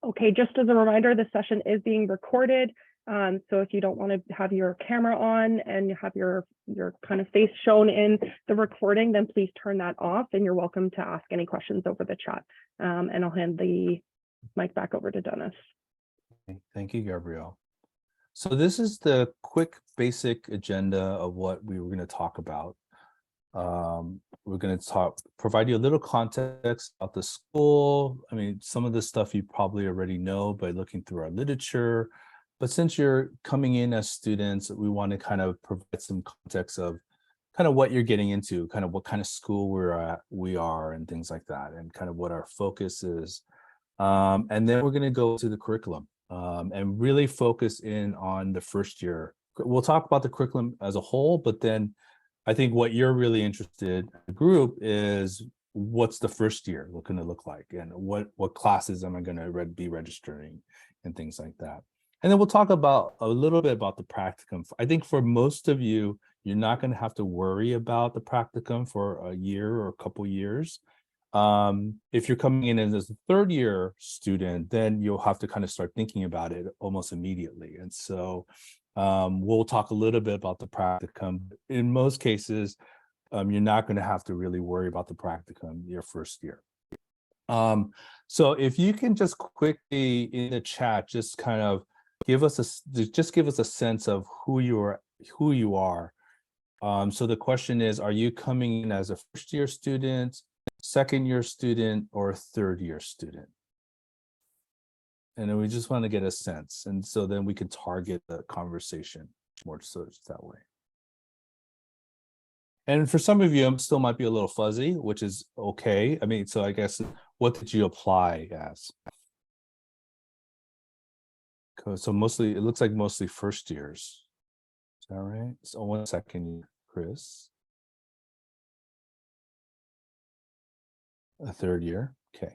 Okay, just as a reminder, this session is being recorded. So if you don't want to have your camera on and you have your kind of face shown in the recording, then please turn that off, and you're welcome to ask any questions over the chat. And I'll hand the mic back over to Dennis. Thank you, Gabrielle. So this is the quick basic agenda of what we were going to talk about. We're going to provide you a little context about the school. I mean, some of this stuff you probably already know by looking through our literature, but since you're coming in as students, we want to kind of provide some context of kind of what you're getting into, kind of what kind of school we are and things like that, and kind of what our focus is. And then we're going to go to the curriculum and really focus in on the first year. We'll talk about the curriculum as a whole, but then I think what you're really interested in the group is what's the first year going to look like, and what classes am I going to be registering and things like that. And then we'll talk about a little bit about the practicum. I think for most of you, you're not going to have to worry about the practicum for a year or a couple years. If you're coming in as a third year student, then you'll have to kind of start thinking about it almost immediately. And so we'll talk a little bit about the practicum. In most cases, you're not going to have to really worry about the practicum your first year. So if you can just quickly in the chat, just kind of give us a sense of who you are. So the question is, are you coming in as a first year student, second year student, or a third year student? And then we just want to get a sense. And so then we can target the conversation more so that way. And for some of you, it still might be a little fuzzy, which is okay. I mean, so I guess, what did you apply as? So mostly, it looks like mostly first years. Is that right? So 1 second, Chris. A third year, okay.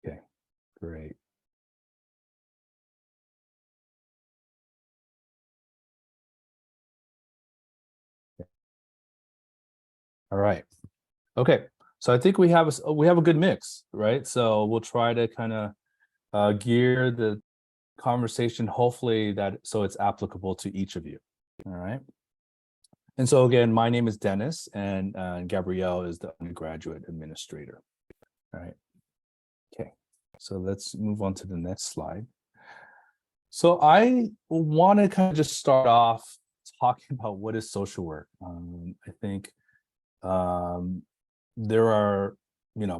Okay, great. Okay. All right. Okay, so I think we have a good mix, right? So we'll try to kind of gear the conversation, hopefully so it's applicable to each of you. All right. And so again, my name is Dennis, and Gabrielle is the undergraduate administrator. All right. Okay, so let's move on to the next slide. So I want to kind of just start off talking about what is social work. I think there are,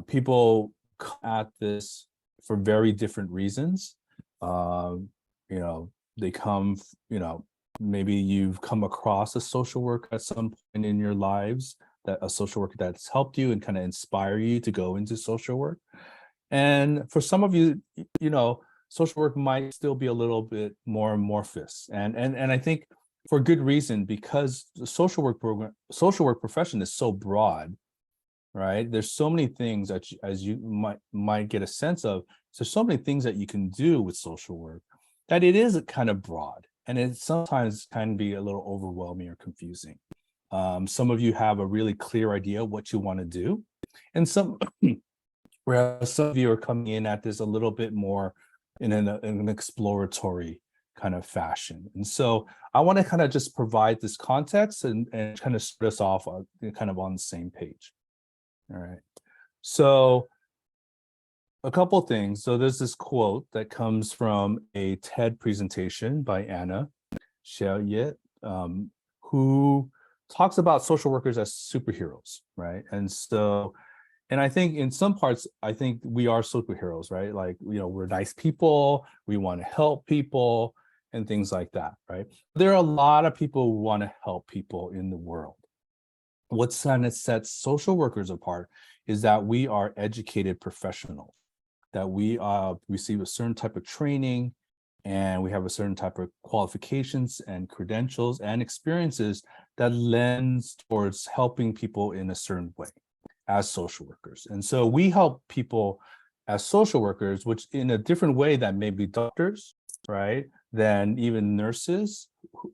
people come at this for very different reasons. They come, maybe you've come across a social worker at some point in your lives, that a social worker that's helped you and kind of inspire you to go into social work. And for some of you, social work might still be a little bit more amorphous. And I think for good reason, because the social work profession is so broad, right? There's so many things that as you might get a sense of, there's so many things that you can do with social work that it is kind of broad, and it sometimes can be a little overwhelming or confusing. Some of you have a really clear idea what you want to do, and whereas some of you are coming in at this a little bit more in an exploratory kind of fashion. And so I want to kind of just provide this context and kind of start us off kind of on the same page. All right. So a couple of things. So there's this quote that comes from a TED presentation by Anna Shelyet, who talks about social workers as superheroes, right? And I think in some parts, I think we are superheroes, right? Like, we're nice people, we want to help people and things like that, right? There are a lot of people who want to help people in the world. What kind of sets social workers apart is that we are educated professionals, that we receive a certain type of training, and we have a certain type of qualifications and credentials and experiences that lends towards helping people in a certain way as social workers. And so we help people as social workers, which in a different way than maybe doctors, right, than even nurses.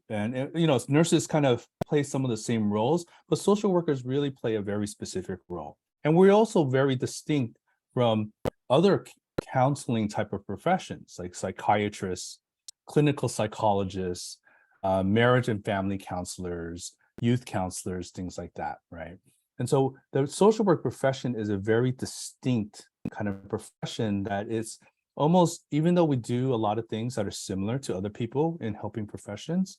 And nurses kind of play some of the same roles, but social workers really play a very specific role. And we're also very distinct from other counseling type of professions like psychiatrists, clinical psychologists, marriage and family counselors, youth counselors, things like that, right? And so the social work profession is a very distinct kind of profession that is almost, even though we do a lot of things that are similar to other people in helping professions,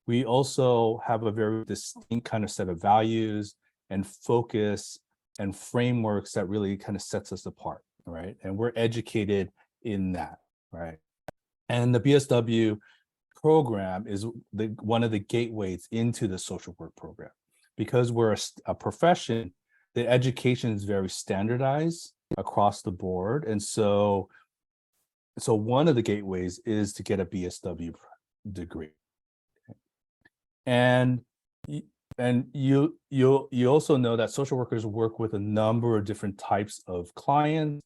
we also have a very distinct kind of set of values and focus and frameworks that really kind of sets us apart, right? And we're educated in that, right? And the BSW program is one of the gateways into the social work program. Because we're a profession, the education is very standardized across the board. And so one of the gateways is to get a BSW degree. And you also know that social workers work with a number of different types of clients,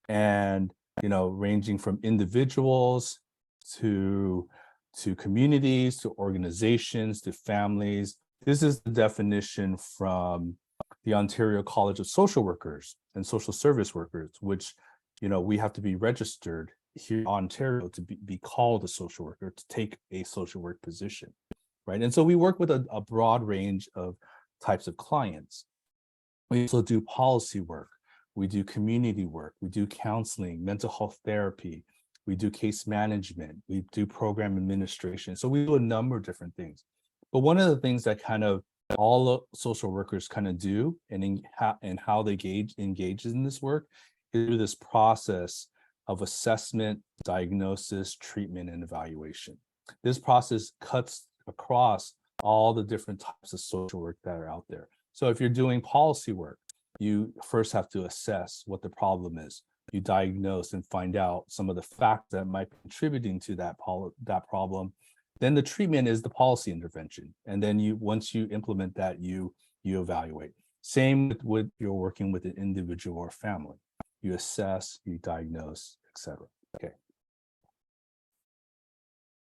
and ranging from individuals to communities, to organizations, to families. This is the definition from the Ontario College of Social Workers and Social Service Workers, which we have to be registered here in Ontario to be called a social worker, to take a social work position, right? And so we work with a broad range of types of clients. We also do policy work, we do community work, we do counseling, mental health therapy, we do case management, we do program administration. So we do a number of different things. But one of the things that kind of all social workers kind of do and how they engage in this work is through this process of assessment, diagnosis, treatment, and evaluation. This process cuts across all the different types of social work that are out there. So if you're doing policy work, you first have to assess what the problem is. You diagnose and find out some of the facts that might be contributing to that problem. Then the treatment is the policy intervention. And then once you implement that, you evaluate. Same with you're working with an individual or family. You assess, you diagnose, etc. Okay.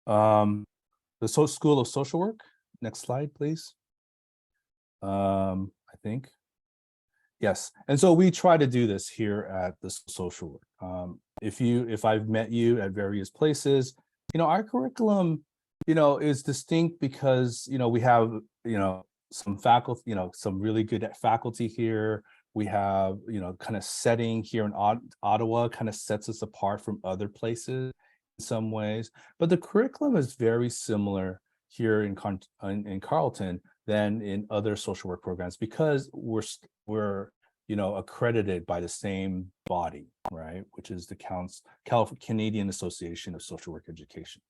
The School of Social Work. Next slide, please. I think. Yes, and so we try to do this here at the social work. If I've met you at various places, our curriculum, is distinct because we have some faculty, some really good faculty here. We have kind of setting here in Ottawa kind of sets us apart from other places in some ways, but the curriculum is very similar here in Carleton than in other social work programs because we're accredited by the same body, right, which is the Canadian Association of Social Work Education.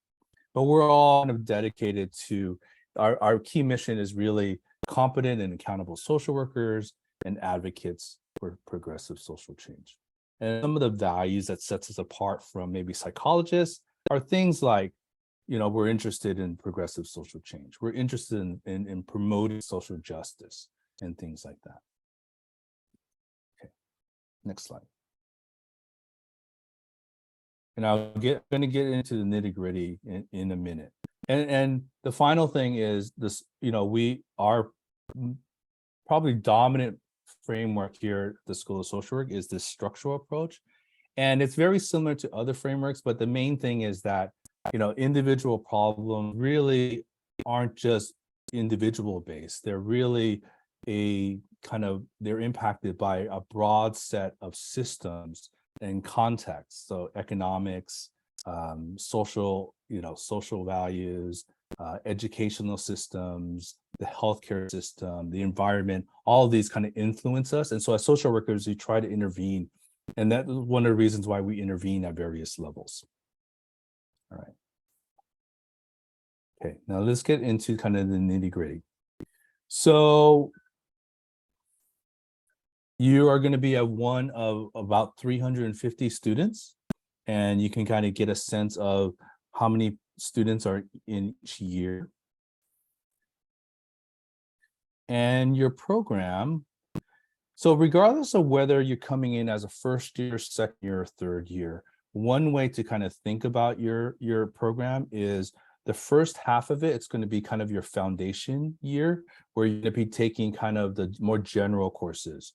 But we're all kind of dedicated to our key mission is really competent and accountable social workers and advocates for progressive social change. And some of the values that sets us apart from maybe psychologists are things like, we're interested in progressive social change. We're interested in promoting social justice and things like that. Okay, next slide. And I'm going to get into the nitty-gritty in a minute. And the final thing is this, we are probably dominant framework here at the School of Social Work is this structural approach. And it's very similar to other frameworks, but the main thing is that, individual problems really aren't just individual based. They're really they're impacted by a broad set of systems and contexts. So economics, social values, educational systems, the healthcare system, the environment, all of these kind of influence us. And so as social workers, we try to intervene. And that's one of the reasons why we intervene at various levels. All right. Okay, now let's get into kind of the nitty-gritty. So you are going to be at one of about 350 students, and you can kind of get a sense of how many students are in each year. And your program, so regardless of whether you're coming in as a first year, second year, or third year, one way to kind of think about your program is the first half of it, it's going to be kind of your foundation year, where you're going to be taking kind of the more general courses.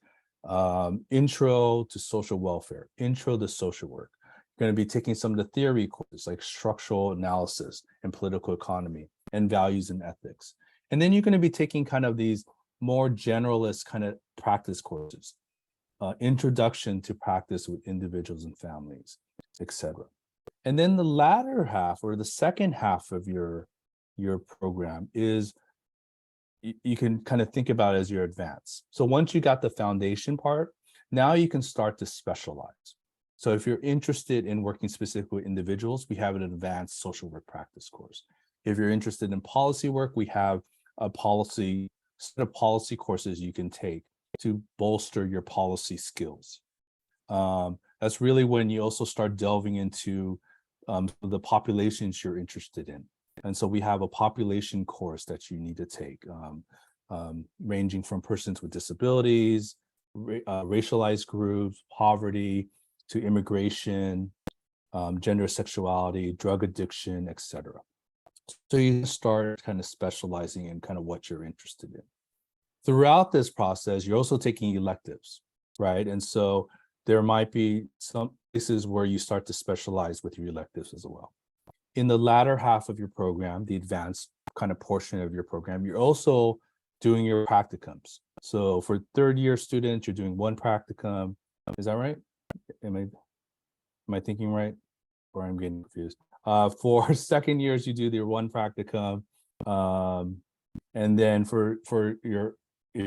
intro to social welfare, intro to social work. You're going to be taking some of the theory courses like structural analysis and political economy and values and ethics. And then you're going to be taking kind of these more generalist kind of practice courses, introduction to practice with individuals and families, etc. And then the latter half or the second half of your program is you can kind of think about it as your advance. So once you got the foundation part, now you can start to specialize. So if you're interested in working specifically with individuals, we have an advanced social work practice course. If you're interested in policy work, we have a set of policy courses you can take to bolster your policy skills. That's really when you also start delving into the populations you're interested in. And so we have a population course that you need to take, ranging from persons with disabilities, racialized groups, poverty, to immigration, gender, sexuality, drug addiction, etc. So you start kind of specializing in kind of what you're interested in. Throughout this process, you're also taking electives, right? And so there might be some places where you start to specialize with your electives as well. In the latter half of your program, the advanced kind of portion of your program, you're also doing your practicums. So for third year students, you're doing one practicum. Is that right? Am I thinking right? Or I'm getting confused. For second years, you do your one practicum. And then if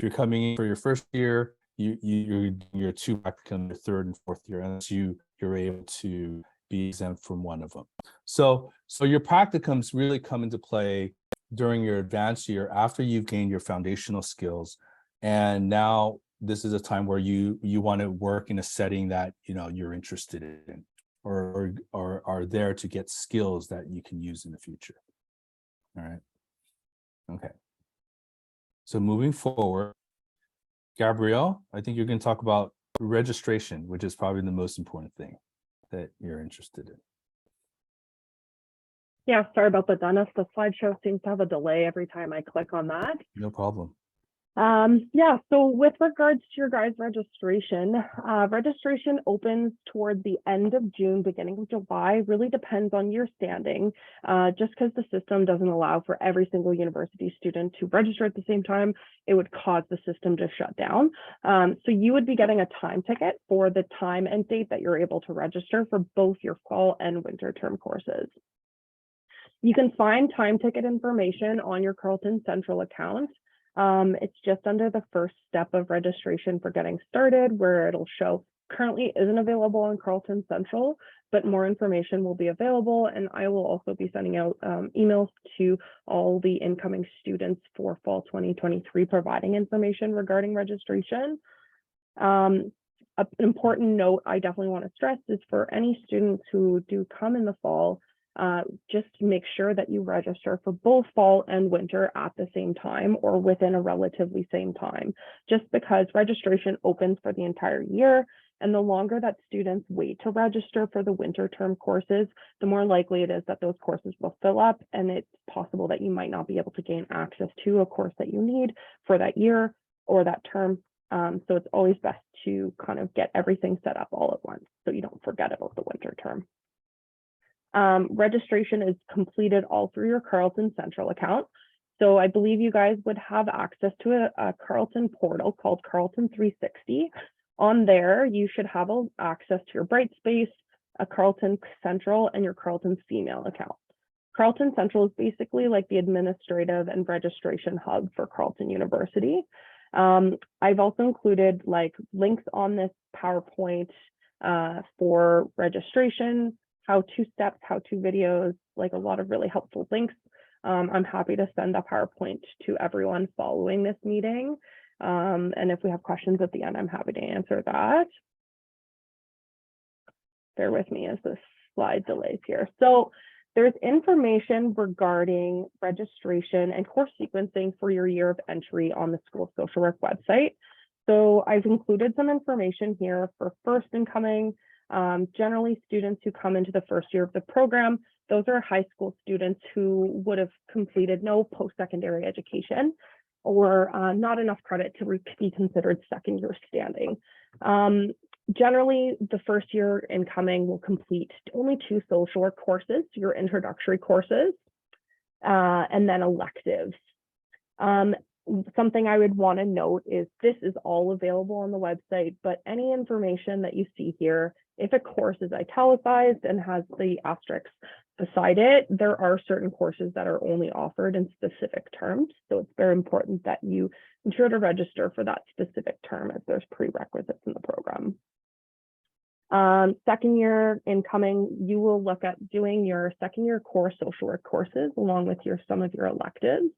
you're coming in for your first year, you're two practicum, your third and fourth year, and you're able to be exempt from one of them. So your practicums really come into play during your advanced year after you've gained your foundational skills. And now this is a time where you want to work in a setting that you're interested in or are there to get skills that you can use in the future. All right. Okay. So moving forward, Gabrielle, I think you're going to talk about registration, which is probably the most important thing that you're interested in. Yeah, sorry about that, Dennis. The slideshow seems to have a delay every time I click on that. No problem. Yeah, so with regards to your guys' registration, registration opens toward the end of June, beginning of July. Really depends on your standing, just because the system doesn't allow for every single university student to register at the same time. It would cause the system to shut down. So you would be getting a time ticket for the time and date that you're able to register for both your fall and winter term courses. You can find time ticket information on your Carleton Central account. It's just under the first step of registration for getting started, where it'll show currently isn't available on Carleton Central, but more information will be available. And I will also be sending out emails to all the incoming students for fall 2023, providing information regarding registration. An important note I definitely want to stress is for any students who do come in the fall, just make sure that you register for both fall and winter at the same time or within a relatively same time, just because registration opens for the entire year. And the longer that students wait to register for the winter term courses, the more likely it is that those courses will fill up, and it's possible that you might not be able to gain access to a course that you need for that year or that term. So it's always best to kind of get everything set up all at once so you don't forget about the winter term. Registration is completed all through your Carleton Central account. So I believe you guys would have access to a Carleton portal called Carleton 360. On there, you should have access to your Brightspace, a Carleton Central, and your Carleton Female account. Carleton Central is basically like the administrative and registration hub for Carleton University. I've also included like links on this PowerPoint for registration, how-to steps, how-to videos, like a lot of really helpful links. I'm happy to send a PowerPoint to everyone following this meeting. And if we have questions at the end, I'm happy to answer that. Bear with me as the slide delays here. So there's information regarding registration and course sequencing for your year of entry on the School of Social Work website. So I've included some information here for first incoming. Generally, students who come into the first year of the program, those are high school students who would have completed no post-secondary education. or not enough credit to be considered second year standing. Generally, the first year incoming will complete only 2 social work courses, your introductory courses, and then electives. Something I would want to note is this is all available on the website, but any information that you see here, if a course is italicized and has the asterisks beside it, there are certain courses that are only offered in specific terms. So it's very important that you ensure to register for that specific term as there's prerequisites in the program. Second year incoming, you will look at doing your second year core social work courses along with some of your electives.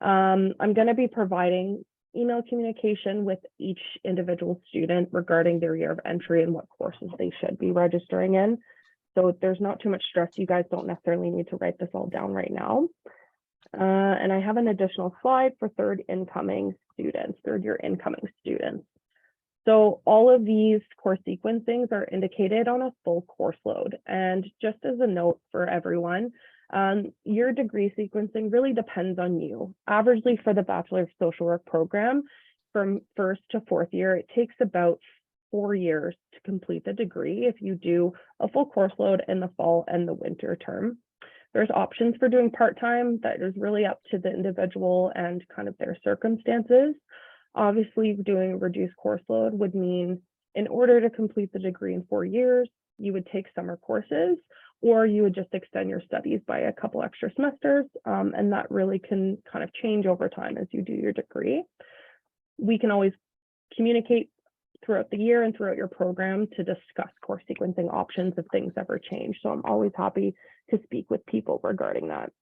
I'm going to be providing email communication with each individual student regarding their year of entry and what courses they should be registering in. So there's not too much stress. You guys don't necessarily need to write this all down right now. And I have an additional slide for third year incoming students. So all of these course sequencings are indicated on a full course load. And just as a note for everyone, your degree sequencing really depends on you. Averagely for the Bachelor of Social Work program, from first to fourth year, it takes about 4 years to complete the degree if you do a full course load in the fall and the winter term. There's options for doing part-time that is really up to the individual and kind of their circumstances. Obviously, doing a reduced course load would mean in order to complete the degree in 4 years, you would take summer courses, or you would just extend your studies by a couple extra semesters, and that really can kind of change over time as you do your degree. We can always communicate throughout the year and throughout your program to discuss course sequencing options if things ever change. So I'm always happy to speak with people regarding that.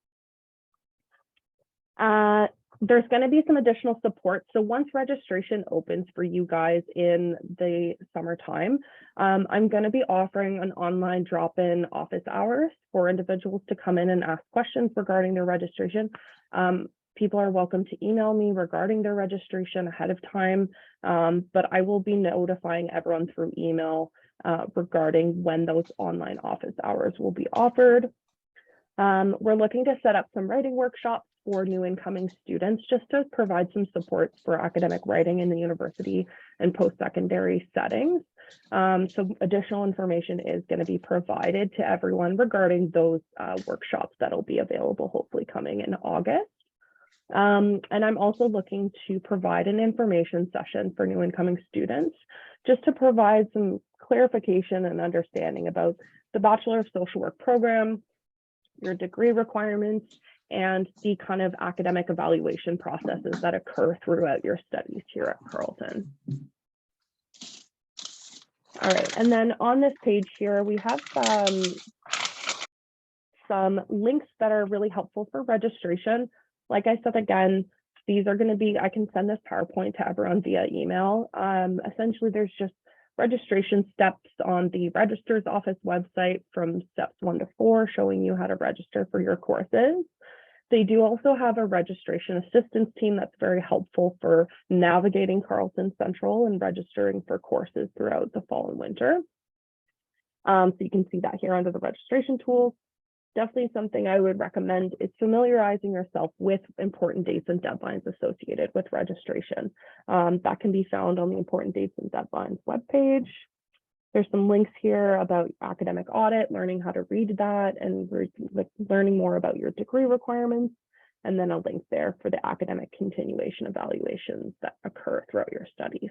There's going to be some additional support. So once registration opens for you guys in the summertime, I'm going to be offering an online drop-in office hours for individuals to come in and ask questions regarding their registration. People are welcome to email me regarding their registration ahead of time, but I will be notifying everyone through email regarding when those online office hours will be offered. We're looking to set up some writing workshops for new incoming students just to provide some support for academic writing in the university and post-secondary settings. So additional information is going to be provided to everyone regarding those workshops that'll be available hopefully coming in August. And I'm also looking to provide an information session for new incoming students just to provide some clarification and understanding about the Bachelor of Social Work program, your degree requirements, and the kind of academic evaluation processes that occur throughout your studies here at Carleton. All right, and then on this page here, we have some links that are really helpful for registration. Like I said, again, these are going to be, I can send this PowerPoint to everyone via email. Essentially, there's just registration steps on the registrar's office website from steps 1 to 4, showing you how to register for your courses. They do also have a registration assistance team that's very helpful for navigating Carleton Central and registering for courses throughout the fall and winter. So you can see that here under the registration tools. Definitely something I would recommend is familiarizing yourself with important dates and deadlines associated with registration. That can be found on the important dates and deadlines webpage. There's some links here about academic audit, learning how to read that, and learning more about your degree requirements, and then a link there for the academic continuation evaluations that occur throughout your studies.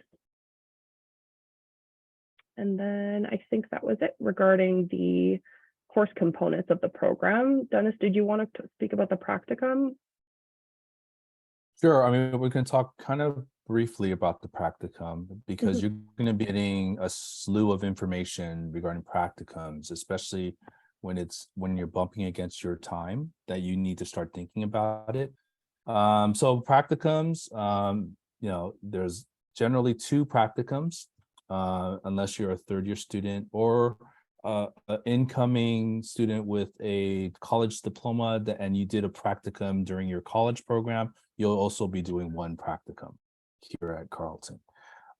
And then I think that was it regarding the course components of the program. Dennis, did you want to speak about the practicum? Sure. I mean, we can talk kind of briefly about the practicum because you're going to be getting a slew of information regarding practicums, especially when you're bumping against your time that you need to start thinking about it. So practicums, there's generally 2 practicums, unless you're a third-year student or an incoming student with a college diploma and you did a practicum during your college program. You'll also be doing 1 practicum here at Carleton.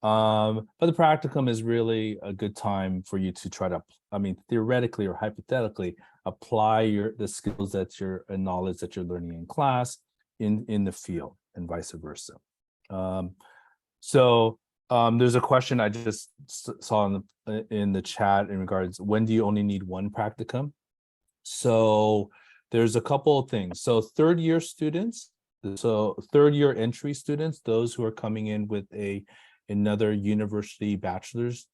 But the practicum is really a good time for you to try to, theoretically or hypothetically, apply the skills and knowledge that you're learning in class in the field. and vice versa. There's a question I just saw in the chat in regards, when do you only need one practicum? So there's a couple of things. So third year entry students, those who are coming in with another university bachelor's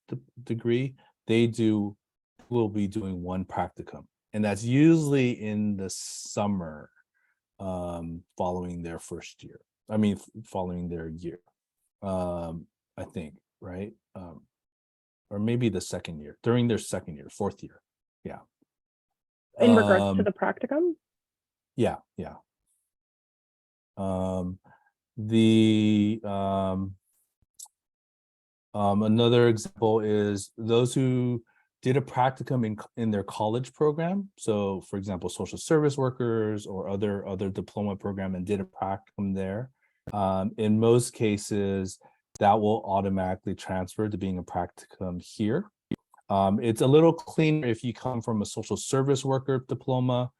degree, will be doing one practicum. And that's usually in the summer following their first year. Following their year, I think, right? Or maybe the second year, during their second year, fourth year. Yeah. In regards to the practicum? Yeah. Another example is those who did a practicum in their college program. So for example, social service workers or other diploma program and did a practicum there. In most cases, that will automatically transfer to being a practicum here. It's a little cleaner if you come from a social service worker diploma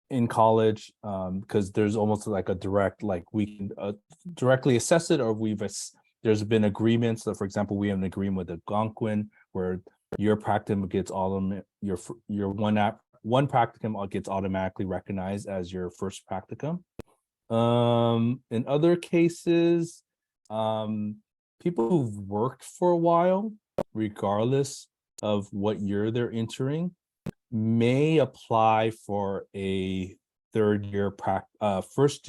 in college, because there's almost like a direct, like we can directly assess it, or there's been agreements. So for example, we have an agreement with Algonquin where your practicum gets your one practicum gets automatically recognized as your first practicum. In other cases, people who've worked for a while, regardless of what year they're entering, may apply for a first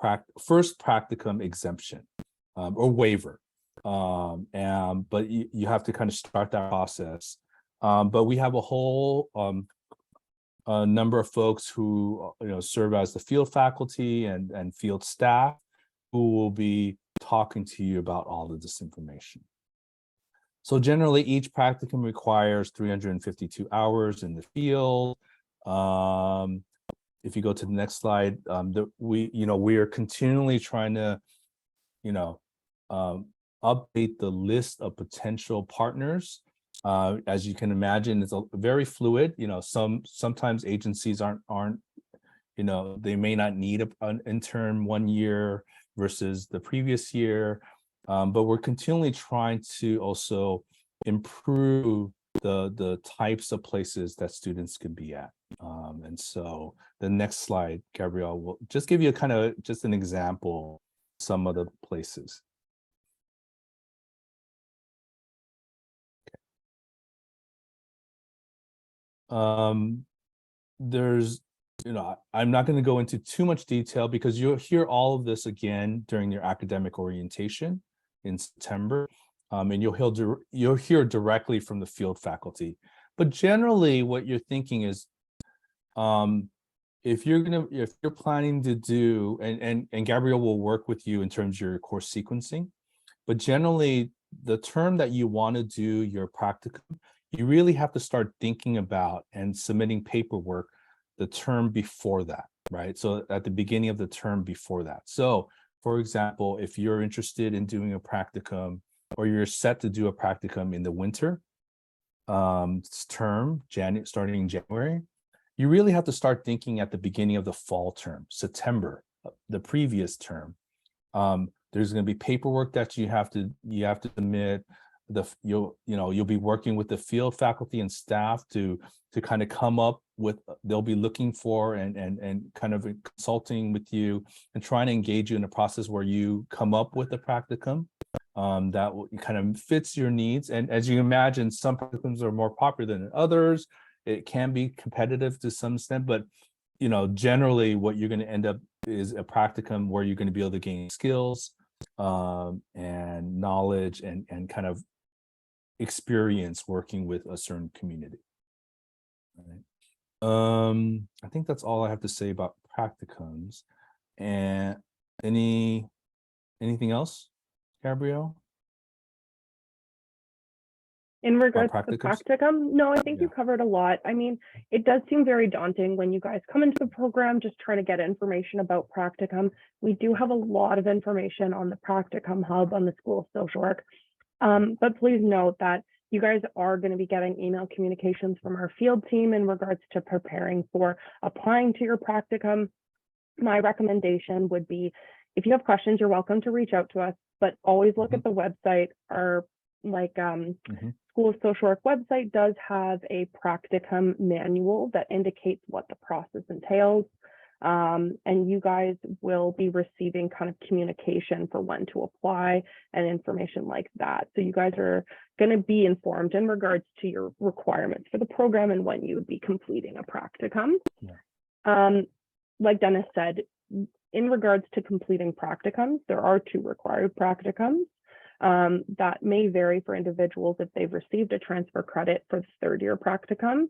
practicum exemption or waiver. But you have to kind of start that process. But we have a whole a number of folks who serve as the field faculty and field staff who will be talking to you about all of this information. So generally, each practicum requires 352 hours in the field. If you go to the next slide, we are continually trying to, update the list of potential partners. As you can imagine, it's very fluid. Sometimes agencies aren't, they may not need an intern 1 year versus the previous year. But we're continually trying to also improve the types of places that students can be at. And so the next slide, Gabrielle, will just give you just an example of some of the places. There's, I'm not going to go into too much detail because you'll hear all of this again during your academic orientation in September, and you'll hear directly from the field faculty. But generally, what you're thinking is, if you're planning to do, and Gabrielle will work with you in terms of your course sequencing, but generally, the term that you want to do your practicum, you really have to start thinking about and submitting paperwork the term before that, right? So at the beginning of the term before that. So for example, if you're interested in doing a practicum or you're set to do a practicum in the winter term, starting in January, you really have to start thinking at the beginning of the fall term, September, the previous term. There's going to be paperwork that you have to submit. You'll be working with the field faculty and staff to kind of come up with, they'll be looking for and kind of consulting with you and trying to engage you in a process where you come up with a practicum that kind of fits your needs. And as you imagine, some practicums are more popular than others. It can be competitive to some extent, but generally what you're going to end up is a practicum where you're going to be able to gain skills and knowledge and kind of experience working with a certain community. Right. I think that's all I have to say about practicums. And anything else, Gabrielle? In regards to the practicum, no, I think you covered a lot. I mean, it does seem very daunting when you guys come into the program just trying to get information about practicum. We do have a lot of information on the practicum hub on the School of Social Work. But please note that you guys are going to be getting email communications from our field team in regards to preparing for applying to your practicum. my recommendation would be, if you have questions, you're welcome to reach out to us, but always look at the website. Our School of Social Work website does have a practicum manual that indicates what the process entails. And you guys will be receiving kind of communication for when to apply and information like that. So you guys are going to be informed in regards to your requirements for the program and when you would be completing a practicum. Yeah. Like Dennis said, in regards to completing practicums, there are 2 required practicums. That may vary for individuals if they've received a transfer credit for the 3rd year practicum.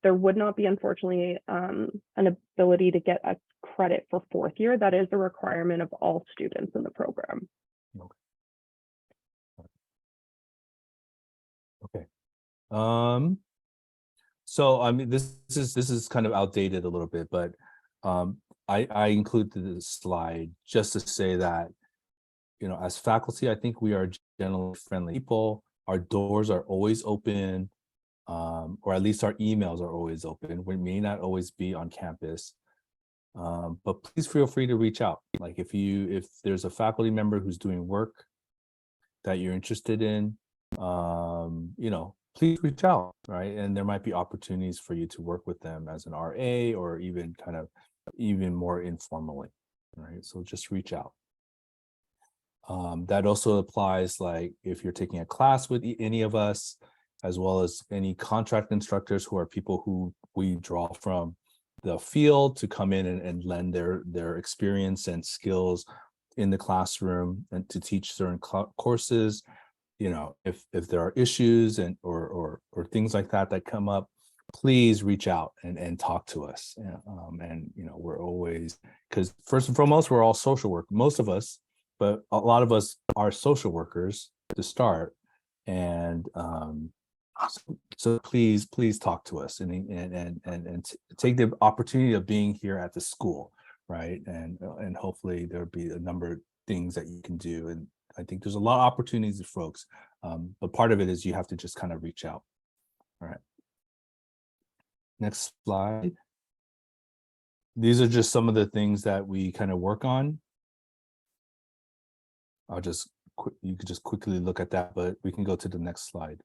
There would not be, unfortunately, an ability to get a credit for 4th year. That is a requirement of all students in the program. Okay. So I mean, this is kind of outdated a little bit, but I included this slide just to say that, you know, as faculty, I think we are generally friendly people. Our doors are always open, or at least our emails are always open. We may not always be on campus, but please feel free to reach out. Like if there's a faculty member who's doing work that you're interested in, you know, please reach out, right? And there might be opportunities for you to work with them as an RA or even kind of even more informally, right? So just reach out. That also applies like if you're taking a class with any of us, as well as any contract instructors who are people who we draw from the field to come in and lend their experience and skills in the classroom and to teach certain courses. You know, if there are issues and or things like that come up, please reach out and talk to us. And you know, we're always, because first and foremost, we're all social work, most of us, but a lot of us are social workers to start. And so please talk to us and take the opportunity of being here at the school, right? And hopefully there'll be a number of things that you can do. And I think there's a lot of opportunities for folks, but part of it is you have to just kind of reach out. All right. Next slide. These are just some of the things that we kind of work on. You could just quickly look at that, but we can go to the next slide.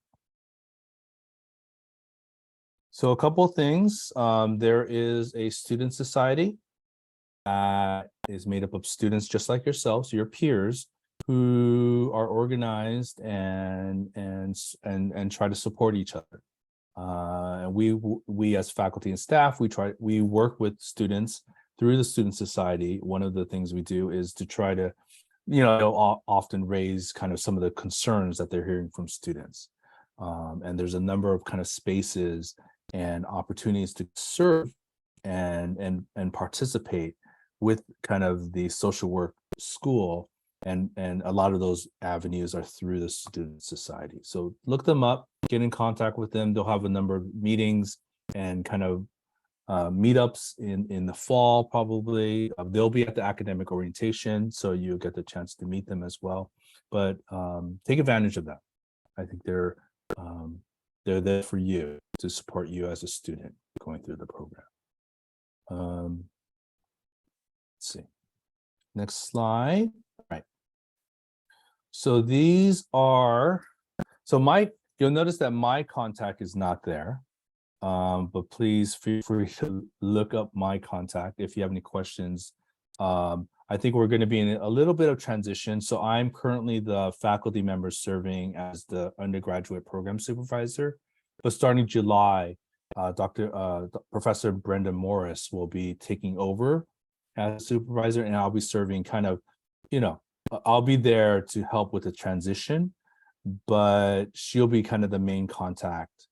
So a couple of things. There is a student society that is made up of students just like yourselves, your peers, who are organized and try to support each other. And we as faculty and staff, we work with students through the student society. One of the things we do is to try to, you know, often raise kind of some of the concerns that they're hearing from students. And there's a number of kind of spaces and opportunities to serve and participate with kind of the social work school. And a lot of those avenues are through the student society. So look them up, get in contact with them. They'll have a number of meetings and kind of meetups in the fall, probably. They'll be at the academic orientation, so you'll get the chance to meet them as well. But take advantage of that. I think they're there for you to support you as a student going through the program. Let's see. Next slide. All right. So these are, you'll notice that my contact is not there. But please feel free to look up my contact if you have any questions. I think we're going to be in a little bit of transition. So I'm currently the faculty member serving as the undergraduate program supervisor, but starting July, Professor Brenda Morris will be taking over as supervisor, and I'll be serving kind of, you know, I'll be there to help with the transition, but she'll be kind of the main contact.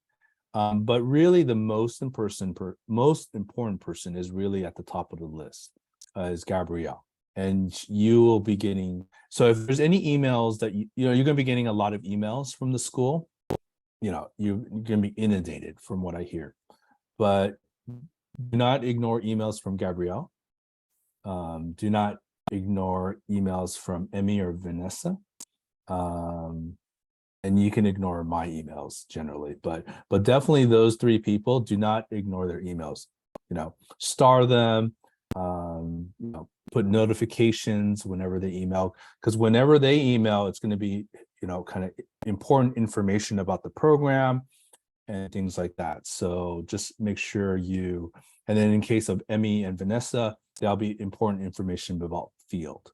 But really the most important person is really at the top of the list, is Gabrielle. And you will be getting, so if there's any emails that you know, you're going to be getting a lot of emails from the school, you know, you're going to be inundated from what I hear. But do not ignore emails from Gabrielle. Do not ignore emails from Emmy or Vanessa. And you can ignore my emails generally, but definitely those 3 people, do not ignore their emails. You know, star them, Put notifications whenever they email, because whenever they email, it's going to be, kind of important information about the program and things like that. So just make sure and then in case of Emmy and Vanessa, there'll be important information about field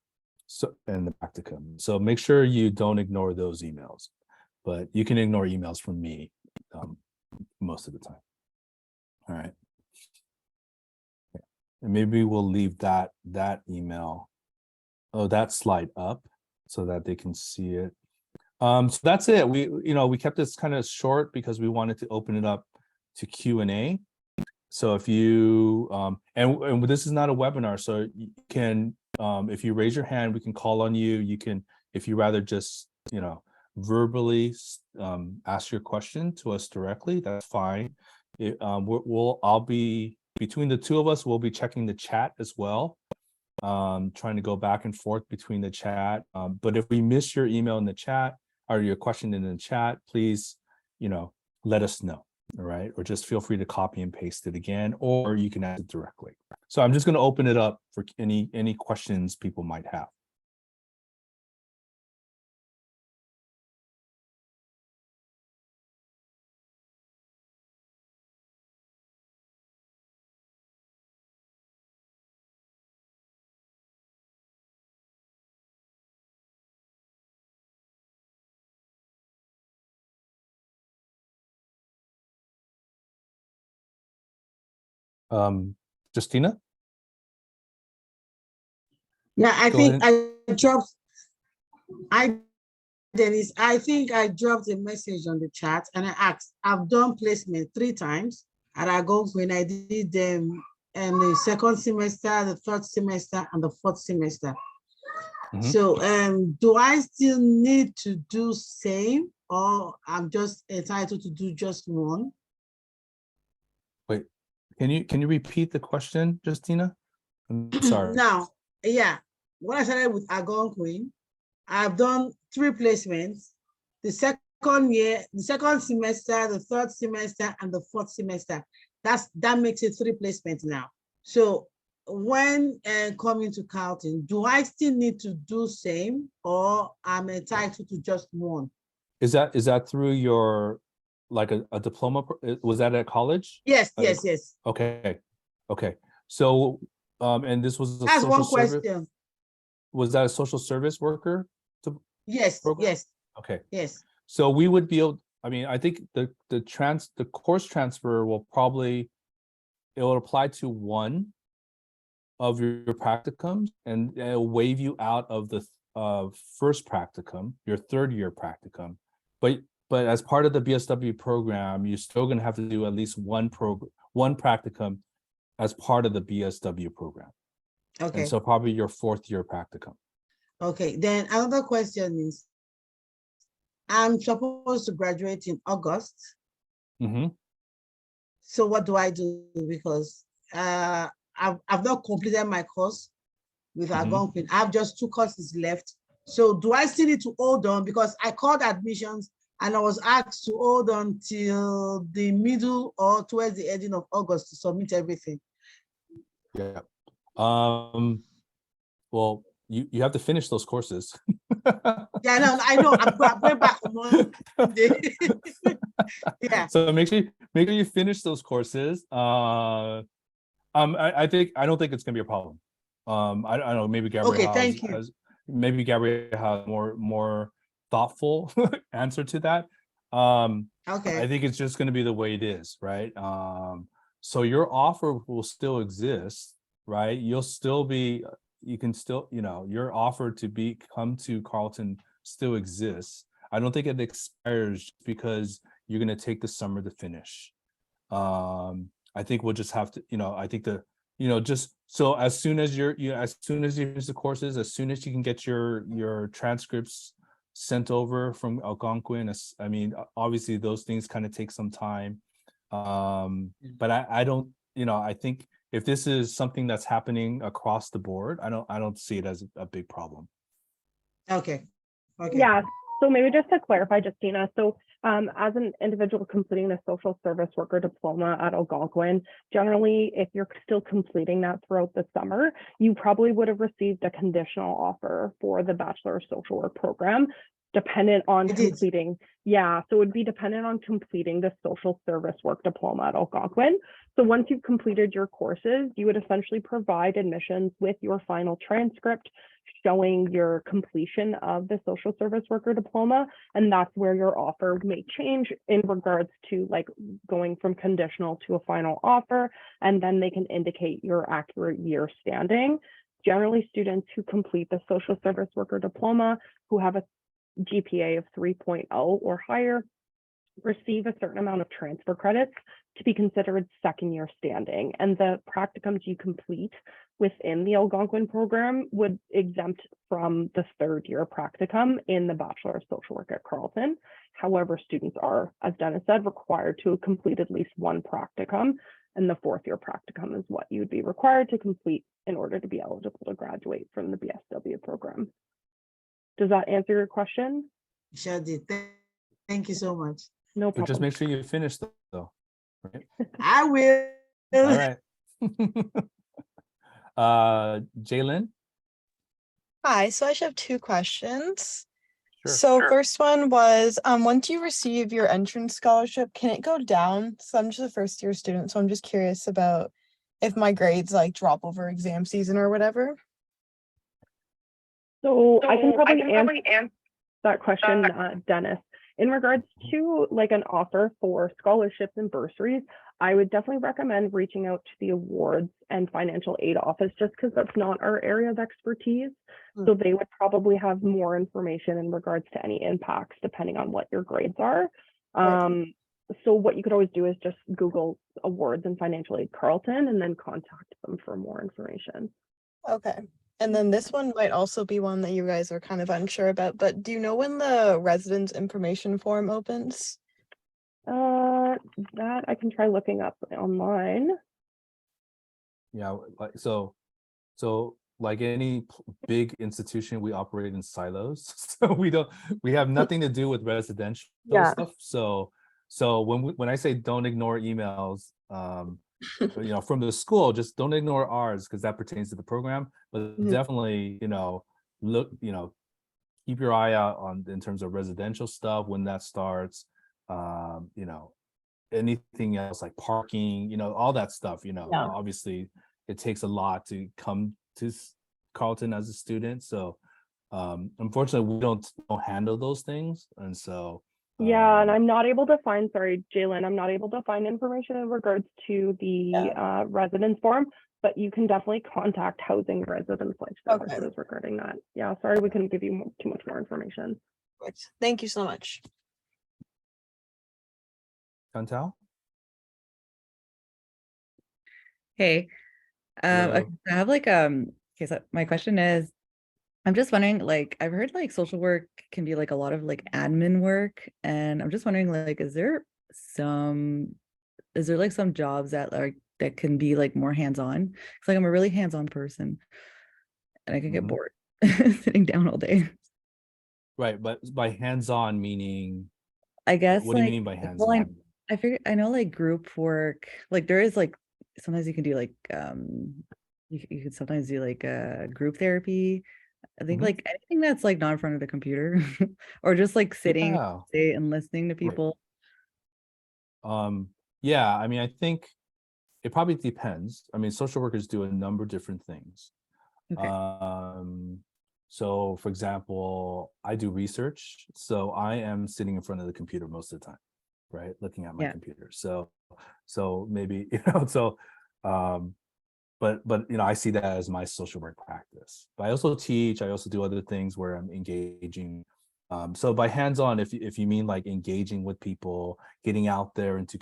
and the practicum. So make sure you don't ignore those emails, but you can ignore emails from me most of the time. All right. And maybe we'll leave that email, that slide up so that they can see it. So that's it. We kept this kind of short because we wanted to open it up to Q&A. So if you and this is not a webinar, so you can if you raise your hand, we can call on you. You can, if you rather just verbally ask your question to us directly, that's fine. I'll be, between the two of us, we'll be checking the chat as well, trying to go back and forth between the chat. But if we miss your email in the chat or your question in the chat, please, let us know. All right. Or just feel free to copy and paste it again, or you can ask it directly. So I'm just going to open it up for any questions people might have. Justina? Yeah, I Go think ahead. Dennis, I think I dropped a message on the chat and I asked, I've done placement 3 times at Algonquin. I did them in the second semester, the third semester, and the fourth semester. Mhm. So do I still need to do same, or I'm just entitled to do just one? Wait, can you repeat the question, Justina? I'm sorry. Now, yeah, when I started with Algonquin, I've done 3 placements, the second year, the second semester, the third semester, and the fourth semester. That makes it 3 placements now. So when coming to Carleton, do I still need to do same, or I'm entitled to just one? Is that through your, like a diploma? Was that at college? Yes, yes. Okay. So, and this was a That's social one service. question. Was that a social service worker? Yes, program? yes. Okay. Yes. So we would be able, I mean, I think the course transfer will probably, it will apply to one of your practicums, and it'll waive you out of the first practicum, your 3rd year practicum. But as part of the BSW program, you're still going to have to do at least one practicum as part of the BSW program. Okay. And so probably your 4th year practicum. Okay. Then another question is, I'm supposed to graduate in August. Mm-hmm. So what do I do? Because I've not completed my course with Algonquin. I have just 2 courses left. So do I still need to hold on? Because I called admissions and I was asked to hold on till the middle or towards the ending of August to submit everything. Yeah. Well, you have to finish those courses. Yeah, no, I know. I'm going back on Monday. Yeah. So make sure you finish those courses. I don't think it's gonna be a problem. I don't know, maybe Gabrielle Okay, thank you. has more thoughtful answer to that. Okay. I think it's just gonna be the way it is, right? So your offer will still exist, right? You can still, your offer to come to Carleton still exists. I don't think it expires because you're going to take the summer to finish. I think we'll just have to, I think just so as soon as you finish the courses, as soon as you can get your transcripts sent over from Algonquin, I mean, obviously those things kind of take some time. But I don't, I think if this is something that's happening across the board, I don't see it as a big problem. Okay. Yeah, So maybe just to clarify, Justina, so as an individual completing the social service worker diploma at Algonquin, generally, if you're still completing that throughout the summer, you probably would have received a conditional offer for the Bachelor of Social Work program, dependent on I did. completing. Yeah, so it would be dependent on completing the social service work diploma at Algonquin. So once you've completed your courses, you would essentially provide admissions with your final transcript showing your completion of the social service worker diploma, and that's where your offer may change in regards to like going from conditional to a final offer, and then they can indicate your accurate year standing. Generally, students who complete the social service worker diploma who have a GPA of 3.0 or higher receive a certain amount of transfer credits to be considered second year standing, and the practicums you complete within the Algonquin program would exempt from the third year practicum in the Bachelor of Social Work at Carleton. However, students are, as Dennis said, required to complete at least one practicum, and the fourth year practicum is what you would be required to complete in order to be eligible to graduate from the BSW program. Does that answer your question? Sure did. Thank you so much. No But problem. just make sure you finish though. Right? I will. All right. Jalen? Hi, so I should have two questions. Sure. So first one was, once you receive your entrance scholarship, can it go down? So I'm just a first year student, so I'm just curious about if my grades like drop over exam season or whatever. So I can probably answer that question, Dennis. In regards to like an offer for scholarships and bursaries, I would definitely recommend reaching out to the awards and financial aid office, just because that's not our area of expertise. So they would probably have more information in regards to any impacts depending on what your grades are. Right. So what you could always do is just Google awards and financial aid Carleton and then contact them for more information. Okay. And then this one might also be one that you guys are kind of unsure about, but do you know when the residence information form opens? That I can try looking up online. Yeah, like so like any big institution, we operate in silos. So we have nothing to do with residential Yeah. stuff. So when I say don't ignore emails, from the school, just don't ignore ours because that pertains to the program. But definitely, look, keep your eye out on in terms of residential stuff when that starts. Anything else like parking, all that stuff. Obviously, it takes a lot to come to Carleton as a student. So, unfortunately, we don't handle those things, and so. Yeah, and I'm not able to find, sorry, Jalen, I'm not able to find information in regards to the residence form, but you can definitely contact Housing Residence Life Services regarding that. Yeah, sorry, we couldn't give you too much more information. Thank you so much. Chantal? Hey, Hello. I have like okay, so my question is, I'm just wondering, like, I've heard like social work can be like a lot of like admin work, and I'm just wondering, like, is there like some jobs that can be like more hands-on? Because like I'm a really hands-on person and I can get bored sitting down all day. Right, but by hands-on meaning, I guess what do you like, mean by well, hands-on? I know like group work, like there is like sometimes you can do like you could sometimes do like group therapy. I think like anything that's like not in front of the computer or just like sitting and listening to people. Yeah, I mean, I think it probably depends. I mean, social workers do a number of different things. Okay. So for example, I do research, so I am sitting in front of the computer most of the time, right? Looking at my computer. So maybe, but I see that as my social work practice. But I also teach, I also do other things where I'm engaging. So by hands-on, if you mean like engaging with people, getting out there into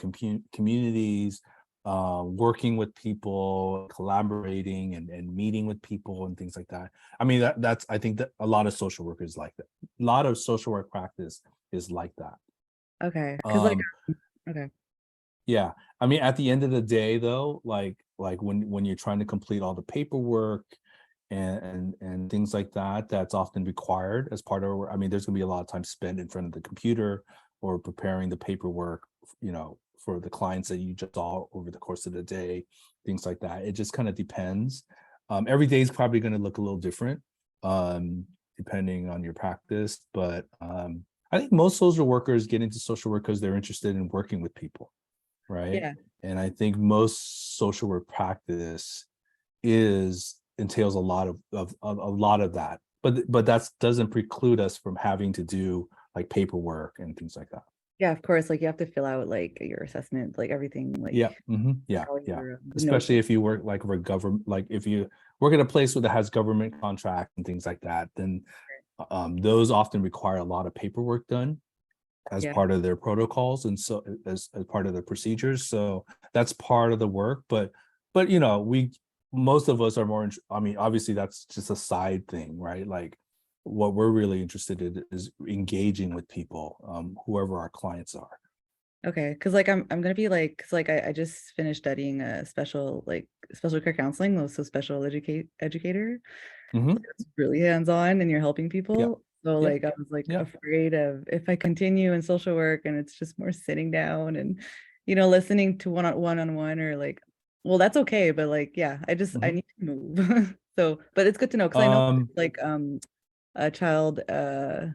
communities, working with people, collaborating and meeting with people and things like that. I mean, that's I think that a lot of social workers like that. A lot of social work practice is like that. Okay. Because okay. Yeah. I mean, at the end of the day though, like when you're trying to complete all the paperwork and things like that. That's often required as part of. I mean, there's going to be a lot of time spent in front of the computer or preparing the paperwork, for the clients that you just saw over the course of the day, things like that. It just kind of depends. Every day is probably going to look a little different, depending on your practice. But I think most social workers get into social work because they're interested in working with people, right? Yeah. And I think most social work practice entails a lot of that. But that doesn't preclude us from having to do like paperwork and things like that. Yeah, of course. Like you have to fill out like your assessment, like everything. Like Yeah. all Yeah. your, Especially notes. if you work like for government, like if you work at a place that has government contract and things like that, then those often require a lot of paperwork done as Yeah. part of their protocols, and so as part of the procedures. So that's part of the work. But most of us are more. I mean, obviously that's just a side thing, right? Like what we're really interested in is engaging with people, whoever our clients are. Okay, because like I'm gonna be like, cause like I just finished studying a special care counseling, so special educator. Mhm. It's really hands-on and you're helping people. So Yep. like I was like Yep. afraid of if I continue in social work and it's just more sitting down and listening to one-on-one or like, well, that's okay, but like yeah, I Mhm. need to move. So, but it's good to know because I know like a child well,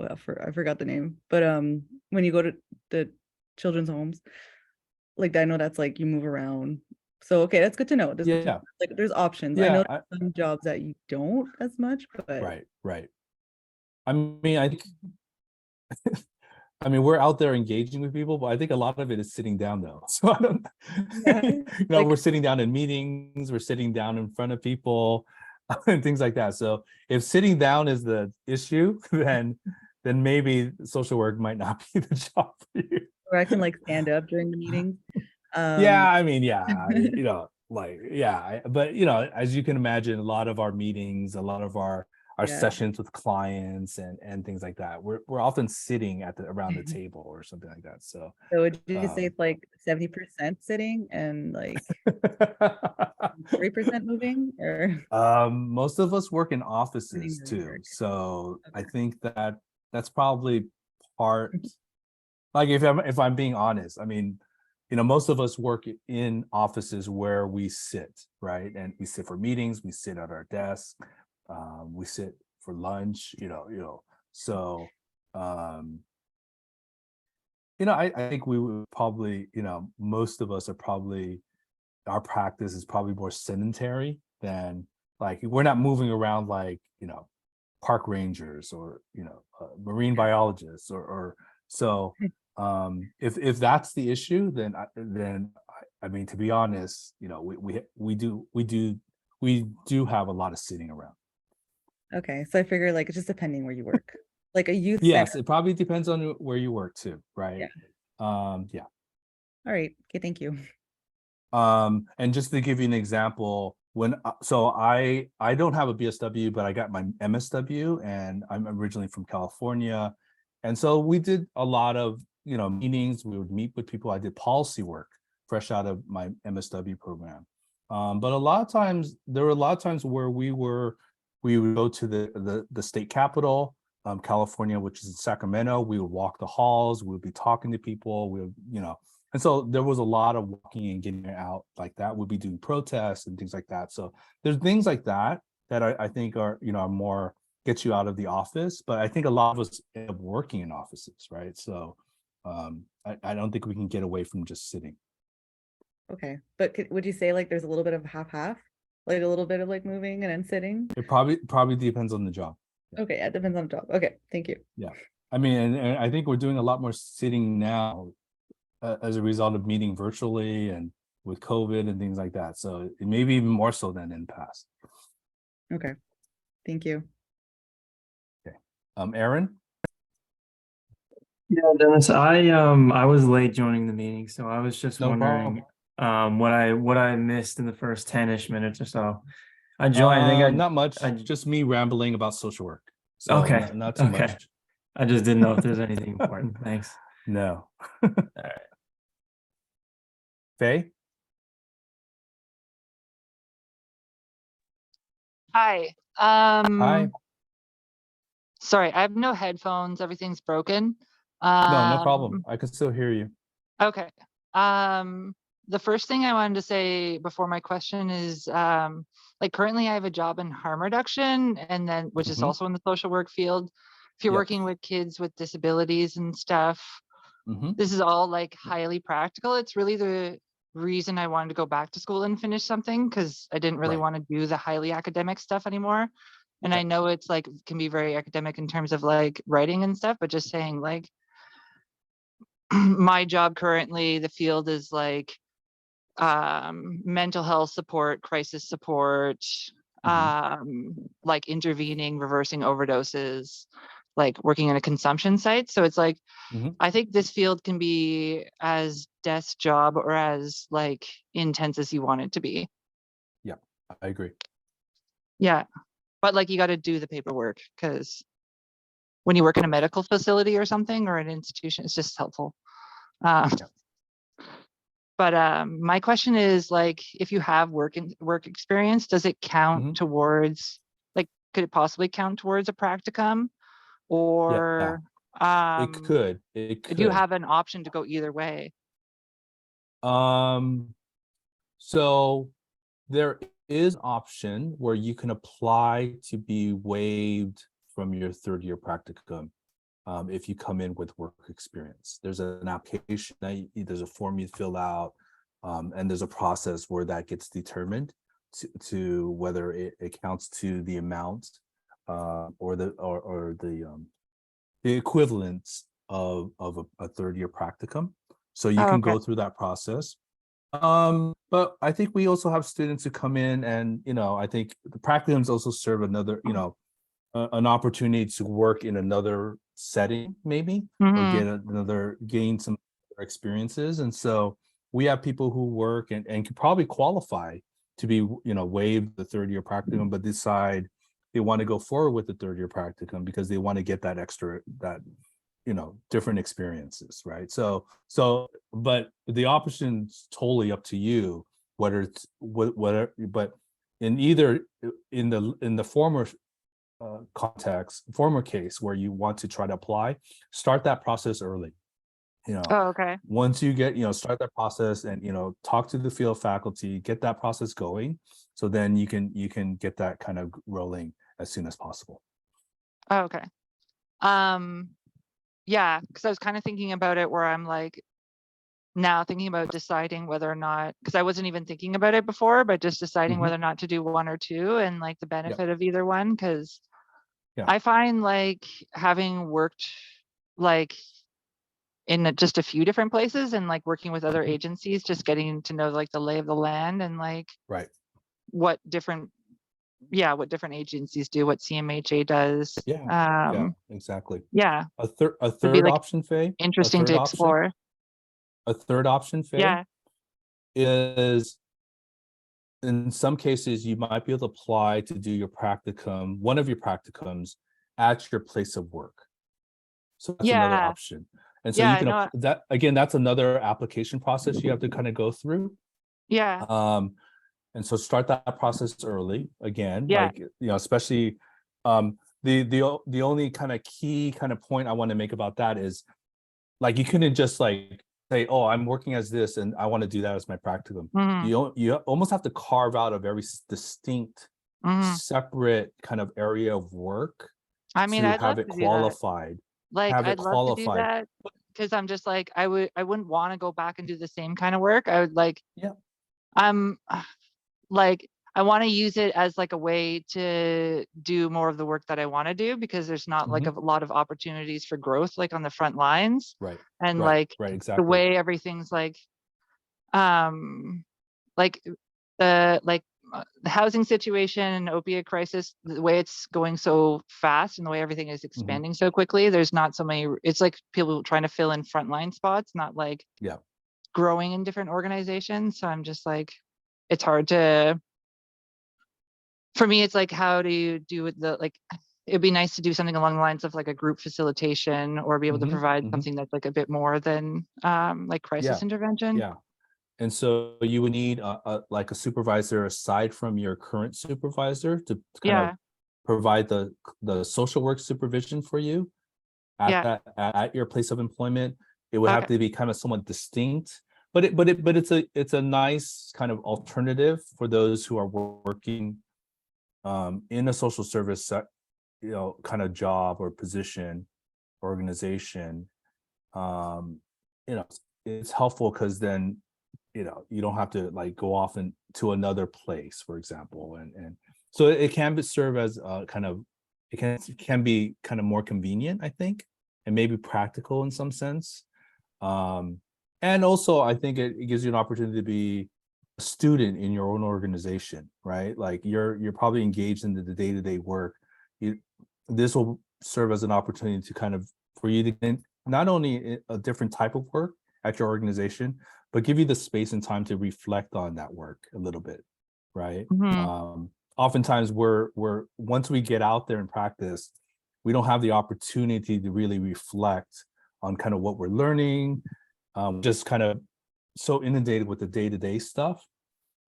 I forgot the name, but when you go to the children's homes, like I know that's like you move around. So okay, that's good to know. Yeah. Like there's options. I Yeah. know there's some jobs that you don't as much, but Right. I mean, we're out there engaging with people, but I think a lot of it is sitting down though. So I don't, yeah, like we're sitting down in meetings, we're sitting down in front of people and things like that. So if sitting down is the issue, then maybe social work might not be the job for you. where I can like stand up during the meetings. Yeah, Um I mean, yeah, like, yeah, but as you can imagine, a lot of our meetings, a lot of our yeah. sessions with clients and things like that, we're often sitting around the table or something like that. So, So would you say um, it's like 70% sitting and like 3% moving or most of us work in sitting offices or too, work? so I Okay. think that's probably part. Like if I'm being honest, I mean, most of us work in offices where we sit, right? And we sit for meetings, we sit at our desk, we sit for lunch, So, um, I think we would probably, most of us are probably, our practice is probably more sedentary than, like, we're not moving around like, park rangers or, marine Yeah. biologists or so. If that's the issue, then I mean, to be honest, we do have a lot of sitting around. Okay. So I figure like it's just depending where you work. Like a youth center. Yes, it probably depends on where you work too, Yeah. right? Yeah. All right. Okay, thank you. And just to give you an example, so I don't have a BSW, but I got my MSW, and I'm originally from California, and so we did a lot of meetings. We would meet with people. I did policy work fresh out of my MSW program, but there were a lot of times where we would go to the state capitol, California, which is in Sacramento. We would walk the halls. We would be talking to people. We would and so there was a lot of walking and getting out like that. We'd be doing protests and things like that. So there's things like that I think are more get you out of the office. But I think a lot of us end up working in offices, right? So I don't think we can get away from just sitting. Okay. But would you say like there's a little bit of half-half? Like a little bit of like moving and then sitting? It probably depends on the job. Okay, yeah, it depends on the job. Okay, thank you. Yeah. I mean, and I think we're doing a lot more sitting now as a result of meeting virtually and with COVID and things like that. So it may be even more so than in the past. Okay, thank you. Okay. Aaron? Yeah, Dennis, I was late joining the meeting, so I was just No wondering problem. what I missed in the first 10-ish minutes or so. I joined, I think Not much, I just me rambling about social work. So okay, not too okay. much. I just didn't know if there's anything important. Thanks. No. All right. Faye? Hi. Hi. Sorry, I have no headphones. Everything's broken. No problem. I can still hear you. Okay. The first thing I wanted to say before my question is, like currently I have a job in harm reduction, and then which is Mhm. also in the social work field. If you're Yep. working with kids with disabilities and stuff, Mhm. this is all like highly practical. It's really the reason I wanted to go back to school and finish something, because I didn't really Right. want to do the highly academic stuff anymore. And I Yep. know it's like can be very academic in terms of like writing and stuff, but just saying like my job currently, the field is like mental health support, crisis support, like intervening, reversing overdoses, like working in a consumption site. So it's like Mhm. I think this field can be as desk job or as like intense as you want it to be. Yeah, I agree. Yeah. But like you got to do the paperwork, because when you work in a medical facility or something or an institution, it's just helpful. Yeah. But my question is like, if you have work experience, does it count Mhm. towards, like, could it possibly count towards a practicum, Yeah. or It could. It do you could. have an option to go either way? So there is option where you can apply to be waived from your third year practicum if you come in with work experience. There's an application, there's a form you fill out, and there's a process where that gets determined to whether it counts to the amount or the equivalence of a third year practicum. So you Oh, can okay. go through that process. But I think we also have students who come in and, I think the practicums also serve another, an opportunity to work in another setting, maybe, or gain some experiences. And so we have people who work and could probably qualify to be, waived the third year practicum, but decide they want to go forward with the third year practicum because they want to get that extra, different experiences, right? So but the option's totally up to you, whether it's whatever. But in either in the former former case where you want to try to apply, start that process early. Oh, okay. Once you get, start that process and, talk to the field faculty, get that process going. So then you can get that kind of rolling as soon as possible. Oh, okay. Yeah, because I was kind of thinking about it where I'm like now thinking about deciding whether or not, because I wasn't even thinking about it before, but just deciding Mhm. whether or not to do one or two and like the Yeah. benefit of either one. Because Yeah. I find like having worked like in just a few different places and like working with other Mhm. agencies, just getting to know like the lay of the land and like Right. what different agencies do, what CMHA does. Yeah, exactly. Yeah, A would be third like option, Faye, interesting to explore. a third option, Faye, Yeah. is in some cases you might be able to apply to do your practicum, one of your practicums at your place of work. So that's another Yeah. option. And so Yeah, you I can know. that again, that's another application process you have to kind of go through. Yeah. And so start that process early again, Yeah. like, especially the only kind of key kind of point I want to make about that is like you couldn't just like say, oh, I'm working as this and I want to do that as my practicum. You almost have to carve out a very distinct, separate kind of area of work I mean, to I'd love have it to do that. qualified. Like, Have it I'd love to do qualified. that because I'm just like, I wouldn't want to go back and do the same kind of work. I would like, Yeah. I'm like, I want to use it as like a way to do more of the work that I want to do, because there's not like a lot of opportunities for growth, like on the front lines. Right. And Right. like Right. the Exactly. way everything's like like the housing situation and opiate crisis, the way it's going so fast and the way everything is expanding so quickly, there's not so many, it's like people trying to fill in frontline spots, not like Yeah. growing in different organizations. So I'm just like, it's hard to, for me, it's like, how do you do the, like, it'd be nice to do something along the lines of like a group facilitation or be able to provide something that's like a bit more than like crisis intervention. Yeah. And so you would need like a supervisor aside from your current supervisor to kind Yeah. of provide the social work supervision for you at Yeah. at your place of employment. It would have Okay. to be kind of somewhat distinct, but it's a nice kind of alternative for those who are working in a social service kind of job or position, organization. It's helpful because then you don't have to like go off to another place, for example, and so it can serve as kind of can be kind of more convenient, I think, and maybe practical in some sense. And also I think it gives you an opportunity to be a student in your own organization, right? Like you're probably engaged in the day-to-day work. This will serve as an opportunity to kind of for you to get not only a different type of work at your organization, but give you the space and time to reflect on that work a little bit, right? Oftentimes we're once we get out there and practice, we don't have the opportunity to really reflect on kind of what we're learning, just kind of so inundated with the day-to-day stuff.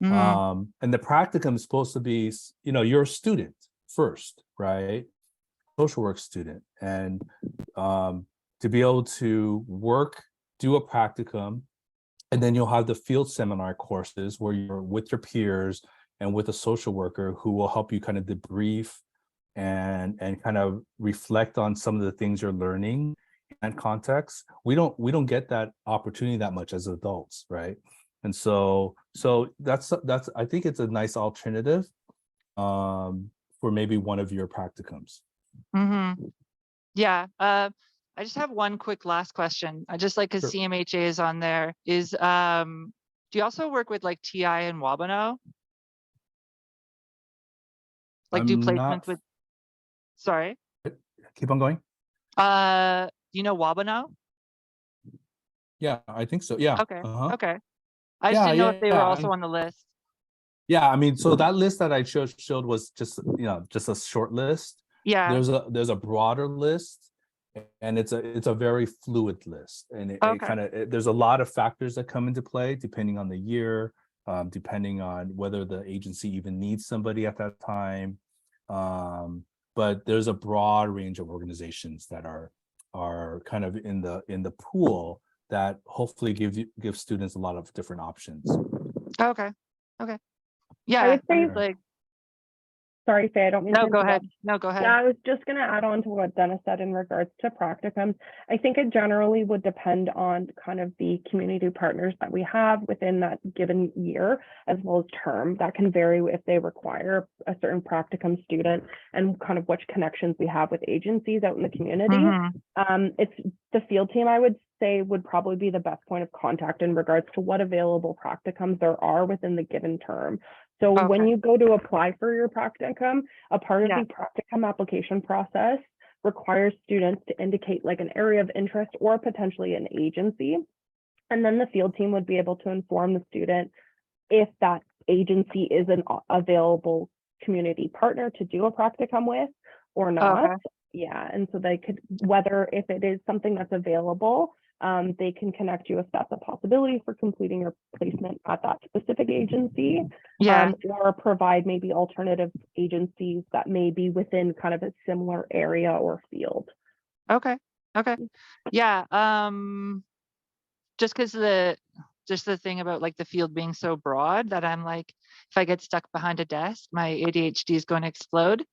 And the practicum is supposed to be, you're a student first, right? Social work student, and to be able to do a practicum, and then you'll have the field seminar courses where you're with your peers and with a social worker who will help you kind of debrief and kind of reflect on some of the things you're learning in that context. We don't get that opportunity that much as adults, right? And so that's I think it's a nice alternative for maybe one of your practicums. Yeah. I just have one quick last question. I just like because Sure. CMHA is on there. Do you also work with like TI and Wabano? Like do I'm placements not. with? Sorry. Keep on going. You know Wabano? Yeah, I think so. Yeah. Okay. Uh-huh. Okay. I just Yeah, didn't know if they were also yeah. on the list. Yeah, I mean, so that list that I showed was just just a short list. Yeah. There's a broader list, and it's a very fluid list, and it Okay. kind of there's a lot of factors that come into play depending on the year, depending on whether the agency even needs somebody at that time. But there's a broad range of organizations that are kind of in the pool that hopefully give students a lot of different options. Okay. Okay. Yeah. I would I'm say, just like, sorry, Faye, I don't mean to no, go interrupt. ahead. No, go ahead. Yeah, I was just going to add on to what Dennis said in regards to practicums. I think it generally would depend on kind of the community partners that we have within that given year, as well as term. That can vary if they require a certain practicum student and kind of which connections we have with agencies out in the community. It's the field team, I would say, would probably be the best point of contact in regards to what available practicums there are within the given term. So when you go to apply for your practicum, a part of the practicum application process requires students to indicate like an area of interest or potentially an agency. And then the field team would be able to inform the student if that agency is an available community partner to do a practicum with or not. Yeah, and so they could, whether if it is something that's available, they can connect you if that's a possibility for completing your placement at that specific agency, or provide maybe alternative agencies that may be within kind of a similar area or field. Okay. Yeah. Just because the thing about like the field being so broad that I'm like, if I get stuck behind a desk, my ADHD is going to explode.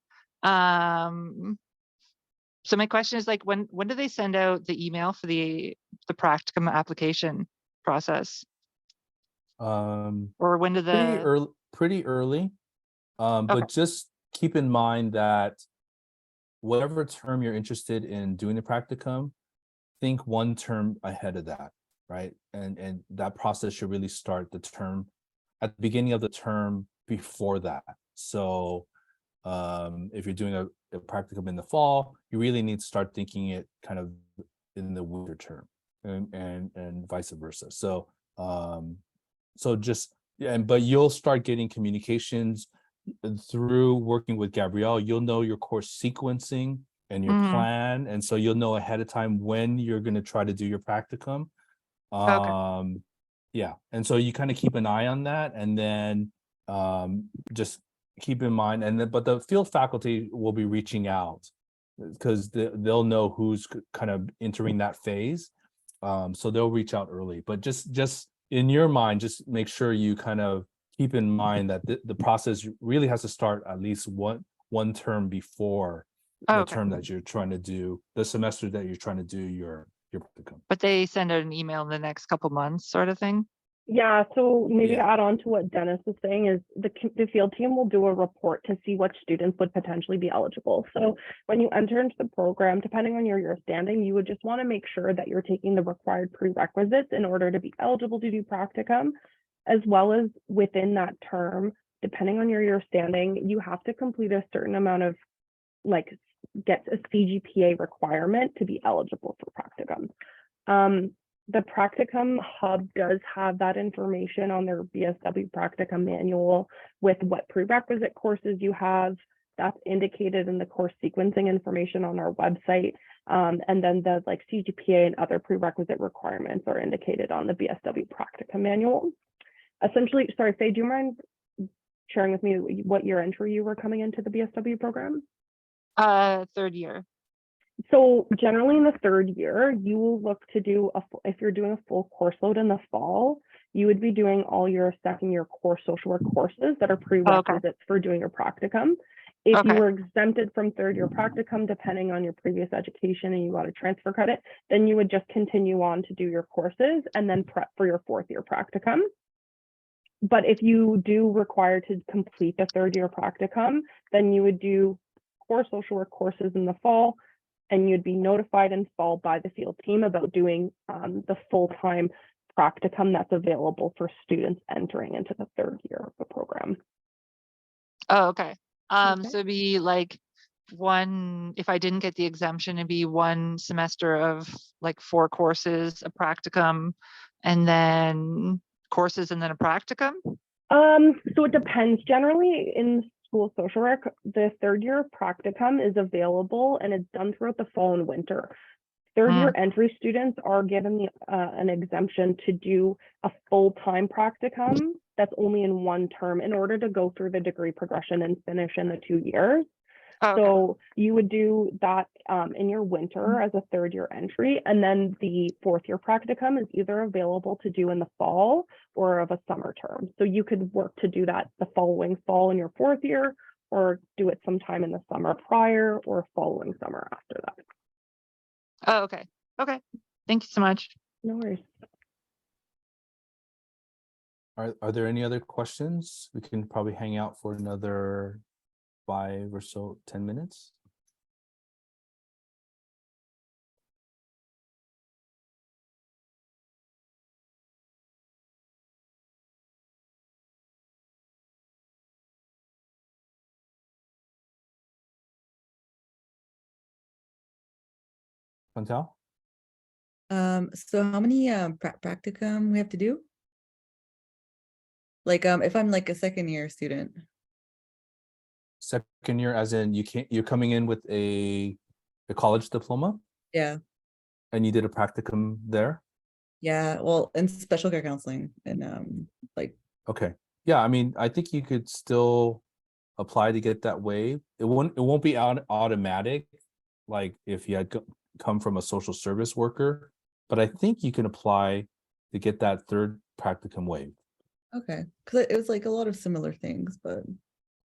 So my question is like, when do they send out the email for the practicum application process? Or when do Pretty early. But just keep in mind that whatever term you're interested in doing the practicum, think one term ahead of that, right? And that process should really start the term at the beginning of the term before that. So if you're doing a practicum in the fall, you really need to start thinking it kind of in the winter term, and vice versa. So but you'll start getting communications through working with Gabrielle. You'll know your course sequencing and your plan, and so you'll know ahead of time when you're going to try to do your practicum. Yeah, and so you kind of keep an eye on that, and then just keep in mind, and then but the field faculty will be reaching out because they'll know who's kind of entering that phase. So they'll reach out early, but just in your mind, just make sure you kind of keep in mind that the process really has to start at least one term before Oh, the okay. term that you're trying to do, the semester that you're trying to do your practicum. But they send out an email in the next couple months, sort of thing. Yeah, so maybe to Yeah. add on to what Dennis was saying is the field team will do a report to see which students would potentially be eligible. So when you enter into the program, depending on your standing, you would just want to make sure that you're taking the required prerequisites in order to be eligible to do practicum, as well as within that term, depending on your standing, you have to complete a certain amount of get a CGPA requirement to be eligible for practicum. The practicum hub does have that information on their BSW practicum manual with what prerequisite courses you have. That's indicated in the course sequencing information on our website. And then the CGPA and other prerequisite requirements are indicated on the BSW practicum manual. Essentially, sorry, Faye, do you mind sharing with me what year entry you were coming into the BSW program? Third year. So generally in the third year, you will look to do if you're doing a full course load in the fall, you would be doing all your second year core social work courses that are prerequisites for doing your practicum. If you were exempted from third year practicum, depending on your previous education and you got a transfer credit, then you would just continue on to do your courses and then prep for your fourth year practicum. But if you do require to complete the third year practicum, then you would do core social work courses in the fall, and you'd be notified in fall by the field team about doing the full-time practicum that's available for students entering into the third year of the program. Oh, okay. Okay. So it'd be like if I didn't get the exemption, it'd be one semester of 4 courses, a practicum, and then courses and then a practicum? So it depends. Generally in school social work, the third year practicum is available and it's done throughout the fall and winter. Third year entry students are given an exemption to do a full-time practicum that's only in one term in order to go through the degree progression and finish in the 2 years. Okay. So you would do that in your winter as a third year entry, and then the fourth year practicum is either available to do in the fall or of a summer term. So you could work to do that the following fall in your fourth year, or do it sometime in the summer prior or following summer after that. Oh, okay. Okay. Thank you so much. No worries. Are there any other questions? We can probably hang out for another 5 or so 10 minutes. Chantal? So how many practicum we have to do? If I'm a second year student. Second year, as in you're coming in with a college diploma Yeah. and you did a practicum there? Yeah. Well, in special care counseling and Okay. Yeah, I mean, I think you could still apply to get that waived. It won't be automatic, like if you had come from a social service worker, but I think you can apply to get that third practicum waived. okay. Because it was a lot of similar things, but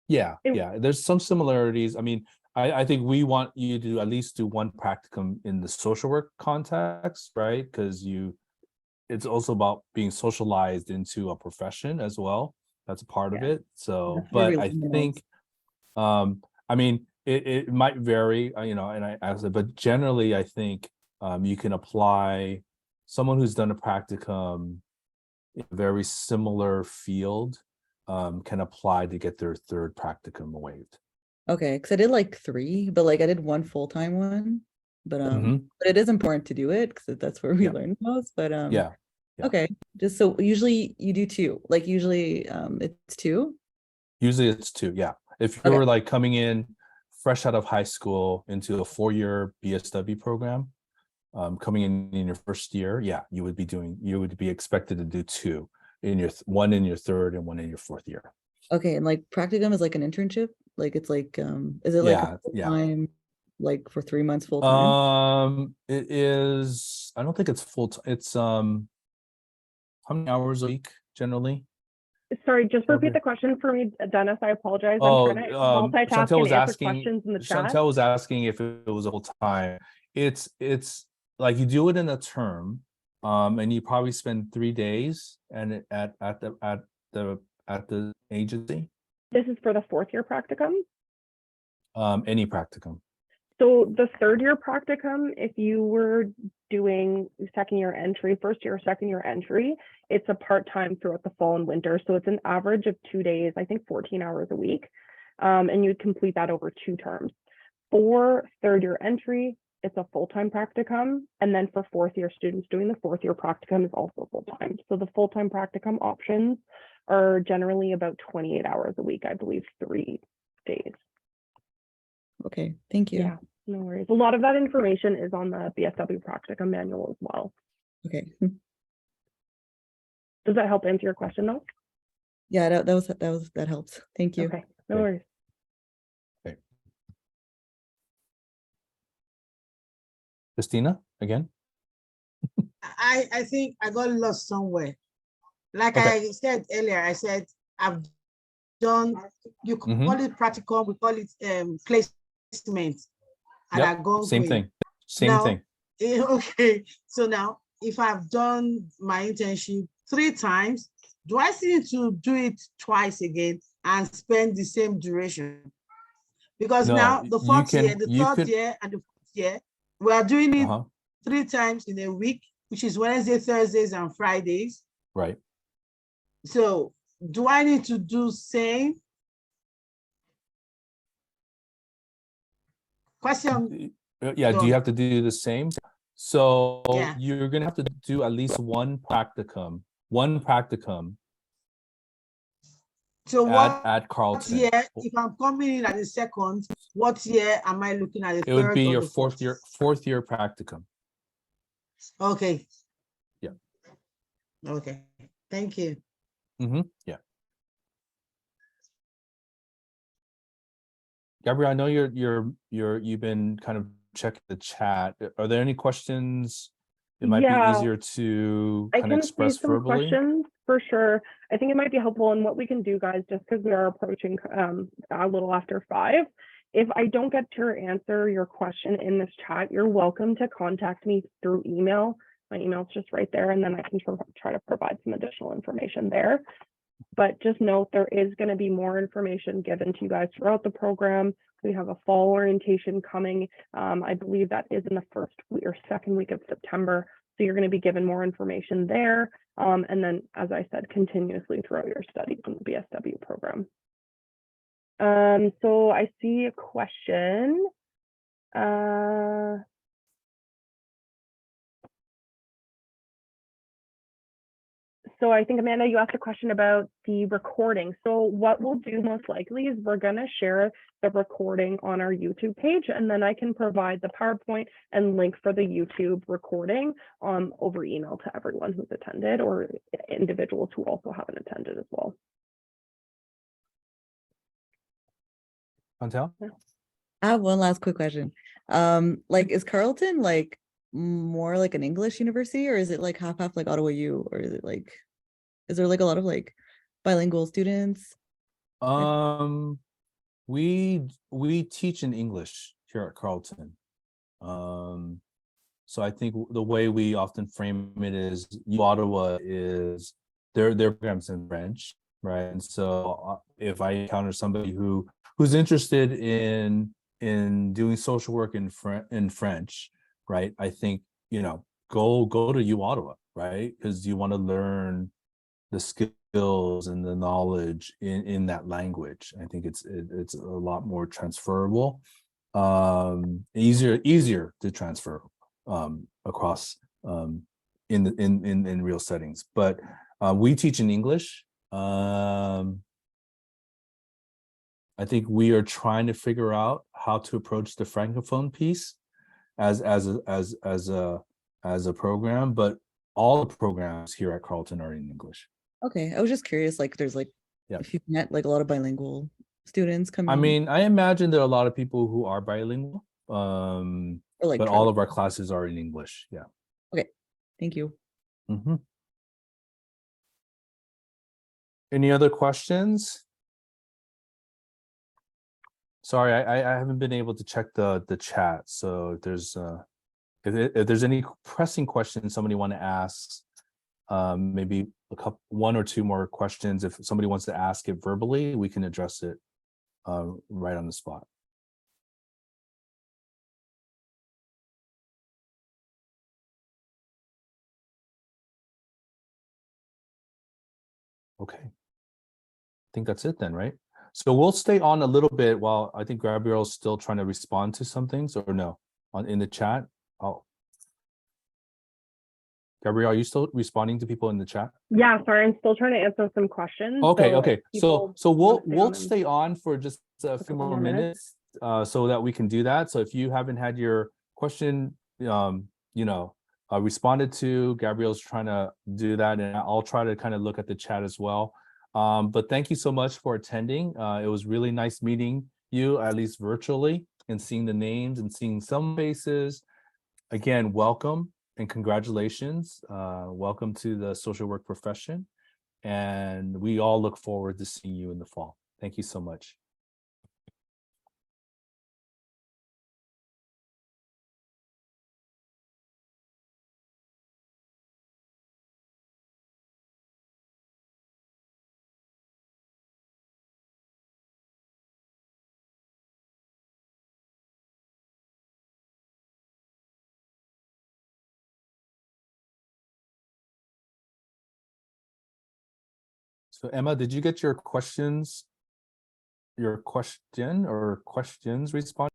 Yeah, there's some similarities. I mean, I think we want you to at least do one practicum in the social work context, right? Because it's also about being socialized into a profession as well. That's a part of it. So, That's but very I limited. think, I mean, it might vary, and I asked it, but generally, I think you can apply. Someone who's done a practicum in a very similar field can apply to get their third practicum waived. Okay, because I did 3, but I did one full-time one. But but it is important to do it because that's where we learn most. But Yeah. okay. Just so usually you do 2. Usually it's 2. Usually it's 2, yeah. If you were coming in fresh out of high school into a 4-year BSW program, coming in your first year, yeah, you would be expected to do two in your one in your third and one in your fourth year. Okay, and like practicum is like an internship? Like it's like is it like Yeah, a yeah. time, like for 3 months full time? It is, I don't think it's full time. It's how many hours a week generally? Sorry, just repeat Every- the question for me, Dennis. I apologize. Oh, I'm trying to multitask Chantel and was answer asking. questions in the chat. Chantel was asking if it was a whole time. It's like you do it in a term, and you probably spend 3 days and at the agency. This is for the fourth year practicum. Any practicum. So the third year practicum, if you were doing second year entry, first year, second year entry, it's a part-time throughout the fall and winter. So it's an average of 2 days, I think 14 hours a week. And you'd complete that over 2 terms. For third year entry, it's a full-time practicum. And then for fourth year students doing the fourth year practicum is also full-time. So the full-time practicum options are generally about 28 hours a week, I believe 3 days. Okay, thank you. Yeah, no worries. A lot of that information is on the BSW practicum manual as well. Okay. Does that help answer your question though? Yeah, that helps. Thank you. Okay, no Okay. worries. Christina, again? I think I got lost somewhere. Like Okay. I said earlier, I said I've done, you Mhm. call it practical, we call it placement. And I Yep, go same with- thing. Same Now, thing. Okay, so now if I've done my internship 3 times, do I still need to do it twice again and spend the same duration? Because No, now the you fourth year, can- the you third could- year, and the fourth year, we are doing it Uh-huh, 3 times in a week, which is Wednesday, Thursdays, and Fridays. right. So do I need to do same? Question. Yeah, Go do you on. have to do the same? So Yeah. you're gonna have to do at least one practicum So what at Carleton. year, if I'm coming in at the second, what year am I looking at? The It would third be or your the fourth year practicum. Okay. Yeah. Okay, thank you. Yeah. Gabrielle, I know you've been kind of checking the chat. Are there any questions? It might be Yeah. easier to I kind of can see express some verbally. questions for sure. I think it might be helpful, and what we can do, guys, just because we are approaching a little after 5. If I don't get to answer your question in this chat, you're welcome to contact me through email. My email's just right there, and then I can try to provide some additional information there. But just note there is going to be more information given to you guys throughout the program. We have a fall orientation coming. I believe that is in the first or second week of September. So you're going to be given more information there. And then, as I said, continuously throughout your studies in the BSW program. So I see a question. So I think, Amanda, you asked a question about the recording. So what we'll do most likely is we're going to share the recording on our YouTube page, and then I can provide the PowerPoint and link for the YouTube recording over email to everyone who's attended, or individuals who also haven't attended as well. Chantel? I have one last quick question. Like, is Carleton like more like an English university, or is it like half like Ottawa U, or is it like, is there like a lot of like bilingual students? We teach in English here at Carleton. So I think the way we often frame it is Ottawa is their programs in French, right? And so if I encounter somebody who's interested in doing social work in French, right? I think, go to U Ottawa, right? Because you want to learn the skills and the knowledge in that language. I think it's a lot more transferable, easier to transfer across in real settings. But we teach in English. I think we are trying to figure out how to approach the Francophone piece. as a program, but all the programs here at Carleton are in English. Okay, I was just curious, like there's like Yeah. if you've met like a lot of bilingual students coming. I mean, I imagine there are a lot of people who are bilingual, or like but all of our classes are in English. Yeah. Okay, thank you. Any other questions? Sorry, I haven't been able to check the chat. So if there's if there's any pressing questions somebody want to ask, maybe one or two more questions. If somebody wants to ask it verbally, we can address it right on the spot. Okay. I think that's it then, right? So we'll stay on a little bit while I think Gabrielle's still trying to respond to some things, or no, in the chat. Gabrielle, are you still responding to people in the chat? Yeah, sorry, I'm still trying to answer some questions. Okay, so okay. if people So wanna we'll stay stay on for just a few couple more more minutes. minutes, so that we can do that. So if you haven't had your question, responded to, Gabrielle's trying to do that, and I'll try to kind of look at the chat as well. But thank you so much for attending. It was really nice meeting you, at least virtually, and seeing the names and seeing some faces. Again, welcome and congratulations. Welcome to the social work profession. And we all look forward to seeing you in the fall. Thank you so much. So Emma, did you get your question or questions responded?